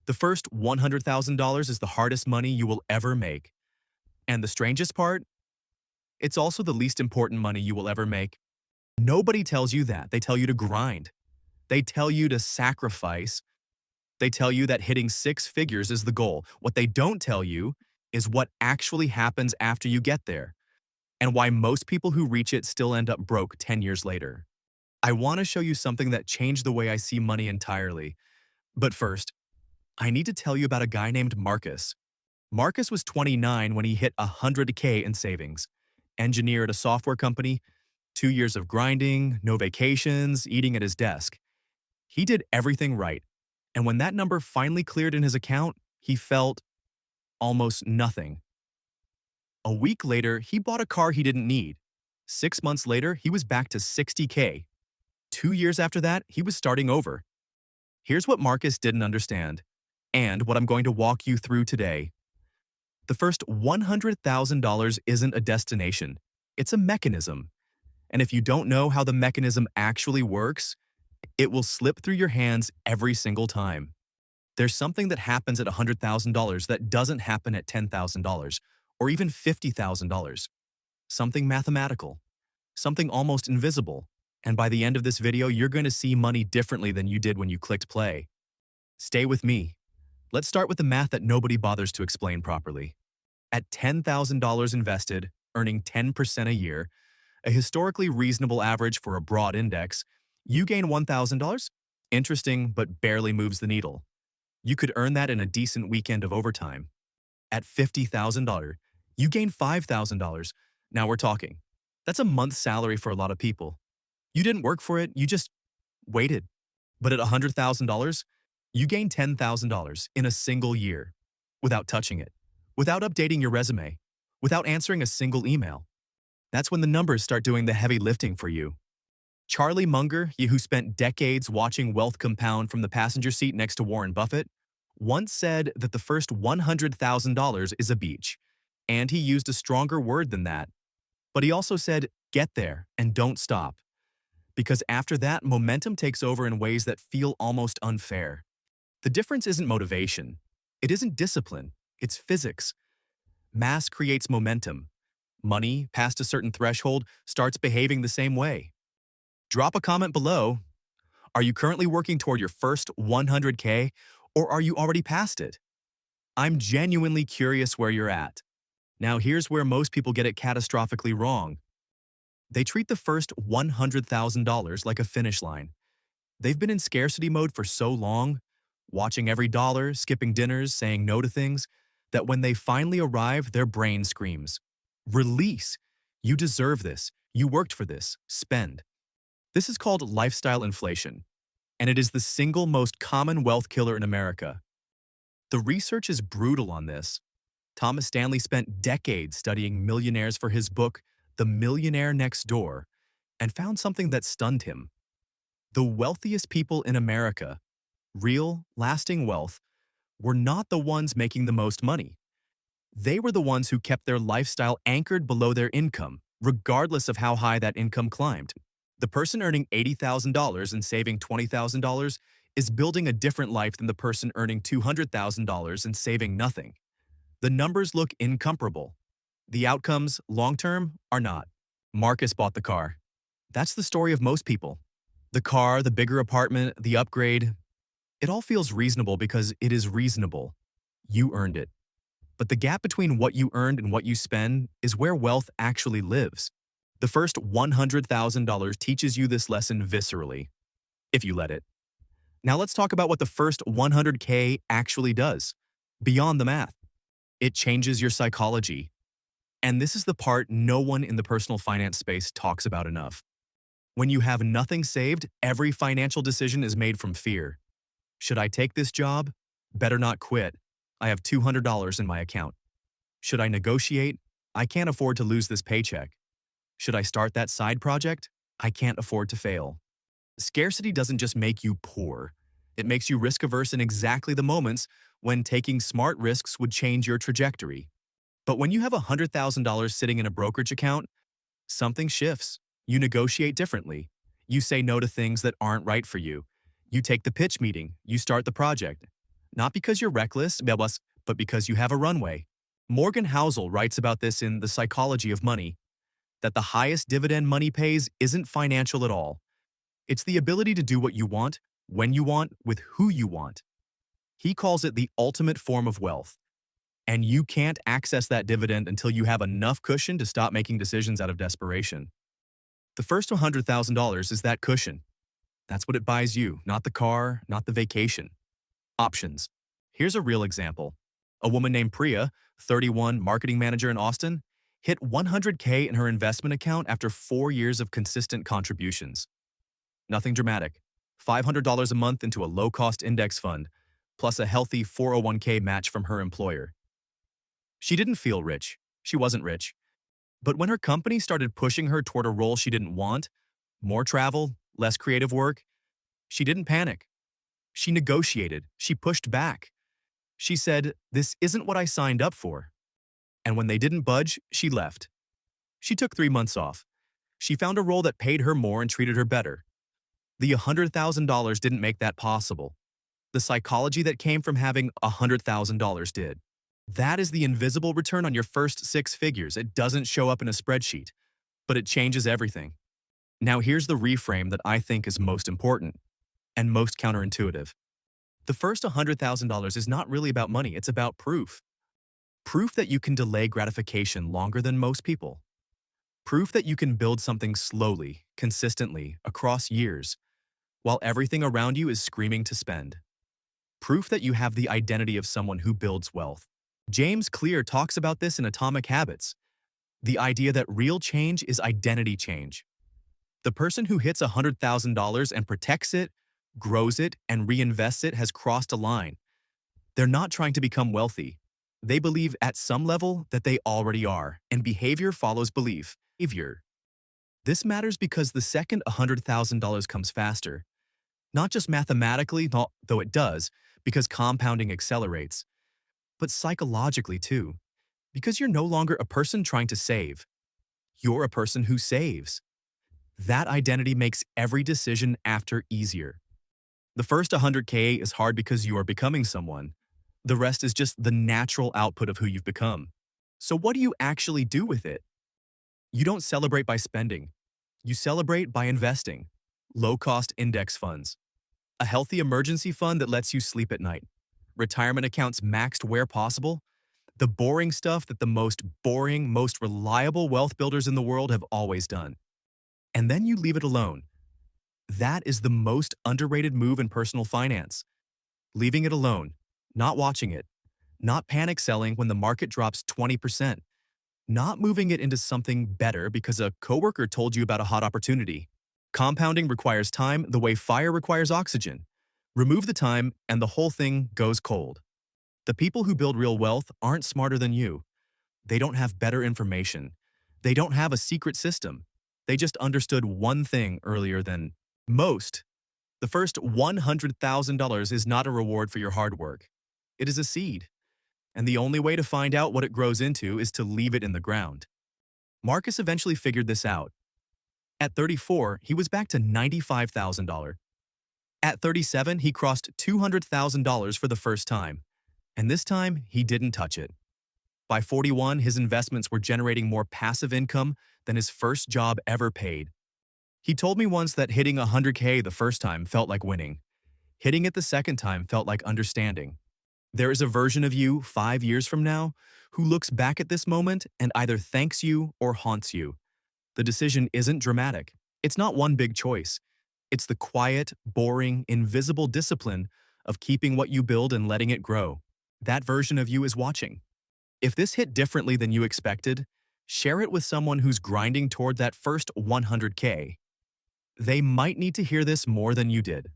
The first $100,000 is the hardest money you will ever make. And the strangest part? It's also the least important money you will ever make. Nobody tells you that. They tell you to grind. They tell you to sacrifice. They tell you that hitting six figures is the goal. What they don't tell you is what actually happens after you get there, and why most people who reach it still end up broke 10 years later. I want to show you something that changed the way I see money entirely. But first, I need to tell you about a guy named Marcus. Marcus was 29 when he hit 100K in savings. Engineer at a software company, 2 years of grinding, no vacations, eating at his desk. He did everything right. And when that number finally cleared in his account, he felt almost nothing. A week later, he bought a car he didn't need. 6 months later, he was back to 60K. 2 years after that, he was starting over. Here's what Marcus didn't understand, and what I'm going to walk you through today. The first $100,000 isn't a destination. It's a mechanism. And if you don't know how the mechanism actually works, it will slip through your hands every single time. There's something that happens at $100,000 that doesn't happen at $10,000 or even $50,000. Something mathematical, something almost invisible. And by the end of this video, you're going to see money differently than you did when you clicked play. Stay with me. Let's start with the math that nobody bothers to explain properly. At $10,000 invested, earning 10% a year, a historically reasonable average for a broad index, you gain $1,000? Interesting, but barely moves the needle. You could earn that in a decent weekend of overtime. At $50,000, you gain $5,000. Now we're talking. That's a month's salary for a lot of people. You didn't work for it, you just waited. But at $100,000, you gain $10,000 in a single year, without touching it, without updating your resume, without answering a single email. That's when the numbers start doing the heavy lifting for you. Charlie Munger, who spent decades watching wealth compound from the passenger seat next to Warren Buffett, once said that the first $100,000 is a beach, and he used a stronger word than that. But he also said, get there and don't stop. Because after that, momentum takes over in ways that feel almost unfair. The difference isn't motivation. It isn't discipline. It's physics. Mass creates momentum. Money, past a certain threshold, starts behaving the same way. Drop a comment below. Are you currently working toward your first 100K, or are you already past it? I'm genuinely curious where you're at. Now here's where most people get it catastrophically wrong. They treat the first $100,000 like a finish line. They've been in scarcity mode for so long, watching every dollar, skipping dinners, saying no to things, that when they finally arrive, their brain screams, release! You deserve this. You worked for this. Spend. This is called lifestyle inflation, and it is the single most common wealth killer in America. The research is brutal on this. Thomas Stanley spent decades studying millionaires for his book, The Millionaire Next Door, and found something that stunned him. The wealthiest people in America, real, lasting wealth, were not the ones making the most money. They were the ones who kept their lifestyle anchored below their income, regardless of how high that income climbed. The person earning $80,000 and saving $20,000 is building a different life than the person earning $200,000 and saving nothing. The numbers look incomparable. The outcomes, long-term, are not. Marcus bought the car. That's the story of most people. The car, the bigger apartment, the upgrade. It all feels reasonable because it is reasonable. You earned it. But the gap between what you earned and what you spend is where wealth actually lives. The first $100,000 teaches you this lesson viscerally, if you let it. Now let's talk about what the first 100K actually does, beyond the math. It changes your psychology. And this is the part no one in the personal finance space talks about enough. When you have nothing saved, every financial decision is made from fear. Should I take this job? Better not quit. I have $200 in my account. Should I negotiate? I can't afford to lose this paycheck. Should I start that side project? I can't afford to fail. Scarcity doesn't just make you poor. It makes you risk-averse in exactly the moments when taking smart risks would change your trajectory. But when you have $100,000 sitting in a brokerage account, something shifts. You negotiate differently. You say no to things that aren't right for you. You take the pitch meeting. You start the project. Not because you're reckless, but because you have a runway. Morgan Housel writes about this in The Psychology of Money, that the highest dividend money pays isn't financial at all. It's the ability to do what you want, when you want, with who you want. He calls it the ultimate form of wealth. And you can't access that dividend until you have enough cushion to stop making decisions out of desperation. The first $100,000 is that cushion. That's what it buys you, not the car, not the vacation. Options. Here's a real example. A woman named Priya, 31, marketing manager in Austin, hit 100K in her investment account after 4 years of consistent contributions. Nothing dramatic. $500 a month into a low-cost index fund, plus a healthy 401k match from her employer. She didn't feel rich. She wasn't rich. But when her company started pushing her toward a role she didn't want, more travel, less creative work, she didn't panic. She negotiated. She pushed back. She said, "This isn't what I signed up for." And when they didn't budge, she left. She took 3 months off. She found a role that paid her more and treated her better. The $100,000 didn't make that possible. The psychology that came from having $100,000 did. That is the invisible return on your first 6 figures. It doesn't show up in a spreadsheet, but it changes everything. Now here's the reframe that I think is most important and most counterintuitive. The first $100,000 is not really about money, it's about proof. Proof that you can delay gratification longer than most people. Proof that you can build something slowly, consistently, across years, while everything around you is screaming to spend. Proof that you have the identity of someone who builds wealth. James Clear talks about this in Atomic Habits, the idea that real change is identity change. The person who hits $100,000 and protects it, grows it, and reinvests it has crossed a line. They're not trying to become wealthy. They believe at some level that they already are, and behavior follows belief. This matters because the second $100,000 comes faster. Not just mathematically, though it does, because compounding accelerates, but psychologically too, because you're no longer a person trying to save. You're a person who saves. That identity makes every decision after easier. The first 100K is hard because you are becoming someone. The rest is just the natural output of who you've become. So what do you actually do with it? You don't celebrate by spending. You celebrate by investing. Low-cost index funds. A healthy emergency fund that lets you sleep at night. Retirement accounts maxed where possible. The boring stuff that the most boring, most reliable wealth builders in the world have always done. And then you leave it alone. That is the most underrated move in personal finance. Leaving it alone, not watching it, not panic selling when the market drops 20%, not moving it into something better because a coworker told you about a hot opportunity. Compounding requires time the way fire requires oxygen. Remove the time and the whole thing goes cold. The people who build real wealth aren't smarter than you. They don't have better information. They don't have a secret system. They just understood one thing earlier than most. The first $100,000 is not a reward for your hard work. It is a seed. And the only way to find out what it grows into is to leave it in the ground. Marcus eventually figured this out. At 34, he was back to $95,000. At 37, he crossed $200,000 for the first time. And this time, he didn't touch it. By 41, his investments were generating more passive income than his first job ever paid. He told me once that hitting 100K the first time felt like winning. Hitting it the second time felt like understanding. There is a version of you 5 years from now who looks back at this moment and either thanks you or haunts you. The decision isn't dramatic. It's not one big choice. It's the quiet, boring, invisible discipline of keeping what you build and letting it grow. That version of you is watching. If this hit differently than you expected, share it with someone who's grinding toward that first 100K. They might need to hear this more than you did.